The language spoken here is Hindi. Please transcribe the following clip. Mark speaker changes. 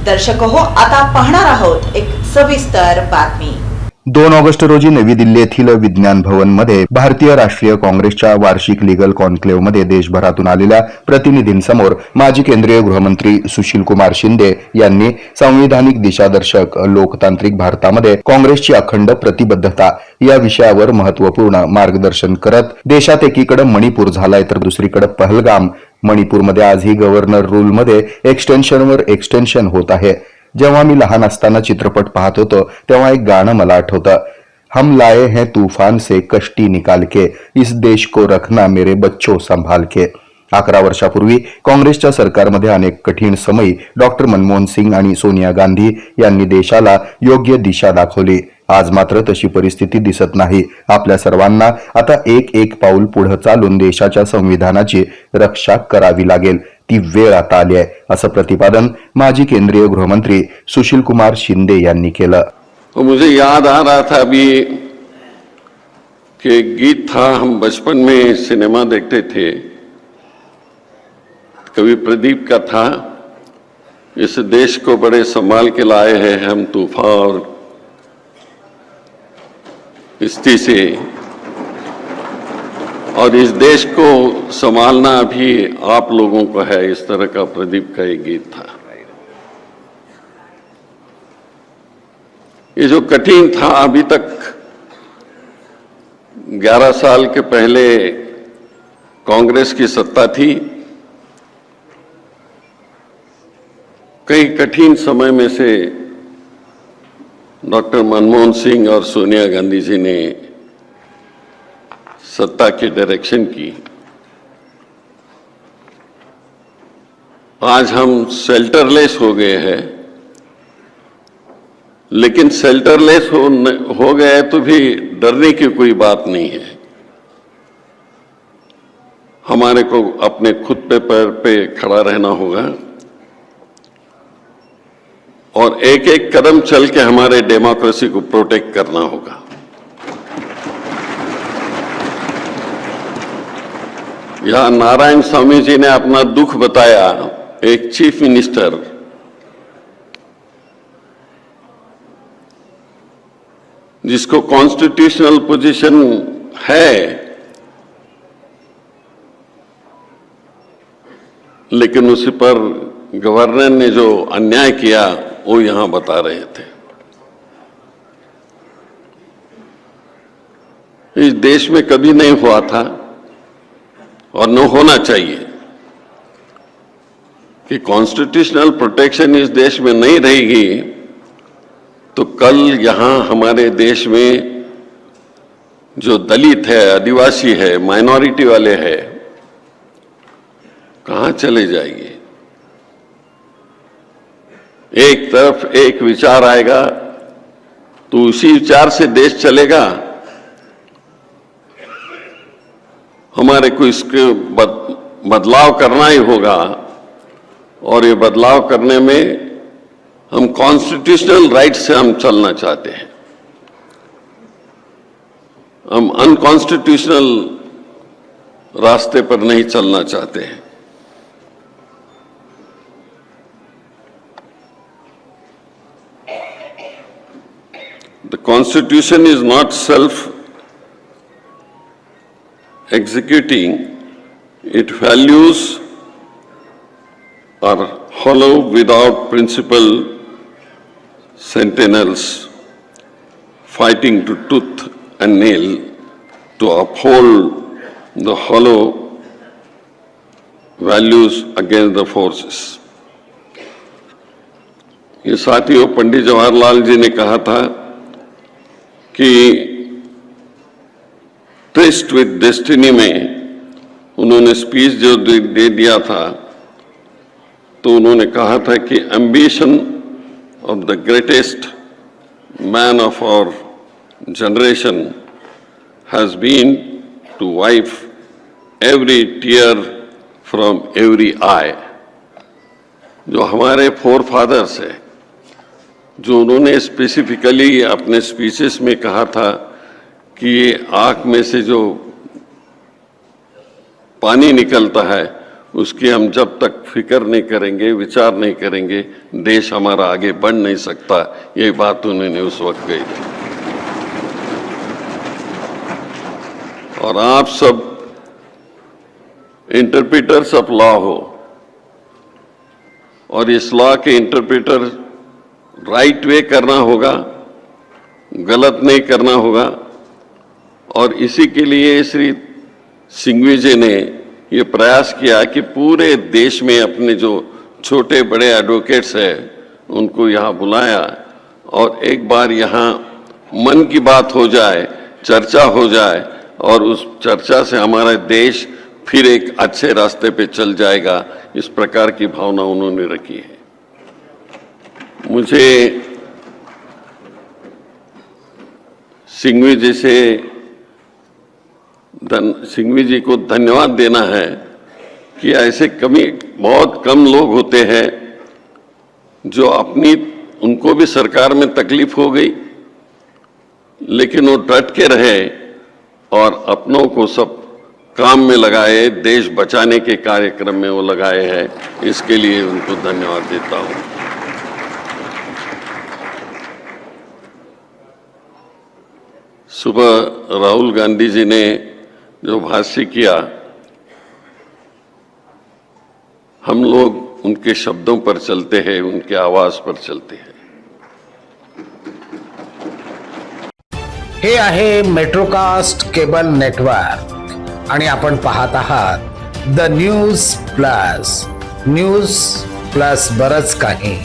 Speaker 1: दर्शक हो, आता पाहणार आहोत एक सविस्तर बातमी।
Speaker 2: 2 ऑगस्ट रोजी नवी दिल्ली येथील विज्ञान भवन मध्ये भारतीय राष्ट्रीय काँग्रेसच्या वार्षिक लीगल कॉन्क्लेव्ह मध्ये देशभरातून आलेल्या प्रतिनिधींसमोर माजी केंद्रीय गृहमंत्री सुशील कुमार शिंदे यांनी संविधानिक दिशादर्शक लोकतांत्रिक भारतामध्ये काँग्रेसची अखंड प्रतिबद्धता या विषयावर महत्त्वपूर्ण मार्गदर्शन करत देशात एकीकडे मणिपूर झालाय तर दुसरीकडे पहलगाम मणिपूरमध्ये आजही गव्हर्नर रूलमध्ये एक्सटेन्शनवर एक्सटेन्शन होत आहे। जेव्हा मी लहान असताना चित्रपट पाहत होतो तेव्हा एक गाणं मला आठवतं, हम लाए हैं तूफान से कश्ती निकाल के, इस देश को रखना मेरे बच्चों संभाल के। 11 वर्षापूर्वी काँग्रेसच्या सरकारमध्ये अनेक कठीण समयी डॉक्टर मनमोहन सिंग आणि सोनिया गांधी यांनी देशाला योग्य दिशा दाखवली। आज मात्र तशी परिस्थिती दिसत नाही। आपल्या सर्वांना आता एक एक पाऊल पुढे चालून देशाच्या संविधानाची रक्षा करावी लागेल, ती वेळ आता आली आहे, असं प्रतिपादन माजी केंद्रीय गृहमंत्री सुशील कुमार शिंदे यांनी केलं।
Speaker 3: तो मुझे याद आ रहा था अभी कि गीत था, हम बचपन में सिनेमा देखते थे, कवि प्रदीप का था, इस देश को बड़े संभाल के लाए हैं हम तूफान और किश्ती से, और इस देश को संभालना भी आप लोगों को है, इस तरह का प्रदीप का एक गीत था। ये जो कठिन था, अभी तक 11 साल के पहले कांग्रेस की सत्ता थी। कई कठिन समय में से डॉक्टर मनमोहन सिंह और सोनिया गांधी जी ने सत्ता की डायरेक्शन की। आज हम शेल्टरलेस हो गए हैं, लेकिन शेल्टरलेस हो गए तो भी डरने की कोई बात नहीं है। हमारे को अपने खुद पे पैर पे खड़ा रहना होगा और एक एक कदम चल के हमारे डेमोक्रेसी को प्रोटेक्ट करना होगा। यहां नारायण स्वामी जी ने अपना दुख बताया, एक चीफ मिनिस्टर जिसको कॉन्स्टिट्यूशनल पोजीशन है, लेकिन उस पर गवर्नर ने जो अन्याय किया वो यहां बता रहे थे। इस देश में कभी नहीं हुआ था और न होना चाहिए कि कॉन्स्टिट्यूशनल प्रोटेक्शन इस देश में नहीं रहेगी तो कल यहां हमारे देश में जो दलित है, आदिवासी है, माइनॉरिटी वाले हैं, कहां चले जाएंगे। एक तरफ एक विचार आएगा तो उसी विचार से देश चलेगा। हमारे को इसके बदलाव करना ही होगा और ये बदलाव करने में हम कॉन्स्टिट्यूशनल राइट से हम चलना चाहते हैं, हम अनकॉन्स्टिट्यूशनल रास्ते पर नहीं चलना चाहते हैं। The Constitution is not self-executing, its values are hollow without principle sentinels fighting to tooth and nail to uphold the hollow values against the forces. ये साथियों, पंडित जवाहरलाल जी ने कहा था कि ट्रिस्ट विद डेस्टिनी में उन्होंने स्पीच जो दे दिया था, तो उन्होंने कहा था कि ambition of the greatest man of our generation has been to wipe every tear from every eye. जो हमारे फोर फादर्स है, जो उन्होंने स्पेसिफिकली अपने स्पीचेस में कहा था कि ये आँख में से जो पानी निकलता है उसकी हम जब तक फिक्र नहीं करेंगे, विचार नहीं करेंगे, देश हमारा आगे बढ़ नहीं सकता। ये बात उन्होंने उस वक्त कही थी। और आप सब इंटरप्रिटर्स ऑफ लॉ हो और इस लॉ के इंटरप्रिटर राइट वे करना होगा, गलत नहीं करना होगा। और इसी के लिए श्री सिंघवी जी ने ये प्रयास किया कि पूरे देश में अपने जो छोटे बड़े एडवोकेट्स हैं उनको यहाँ बुलाया और एक बार यहाँ मन की बात हो जाए, चर्चा हो जाए और उस चर्चा से हमारा देश फिर एक अच्छे रास्ते पे चल जाएगा। इस प्रकार की भावना उन्होंने रखी है। मुझे सिंघवी जी को धन्यवाद देना है कि ऐसे बहुत कम लोग होते हैं जो उनको भी सरकार में तकलीफ हो गई लेकिन वो डट के रहे और अपनों को सब काम में लगाए, देश बचाने के कार्यक्रम में वो लगाए हैं। इसके लिए उनको धन्यवाद देता हूं। सुबह राहुल गांधी जी ने जो भाष्य किया, हम लोग उनके शब्दों पर चलते हैं, उनके आवाज पर चलते हैं।
Speaker 4: हे आहे मेट्रोकास्ट केबल नेटवर्क आणि आपण पाहत आहात द न्यूज प्लस बरच काही।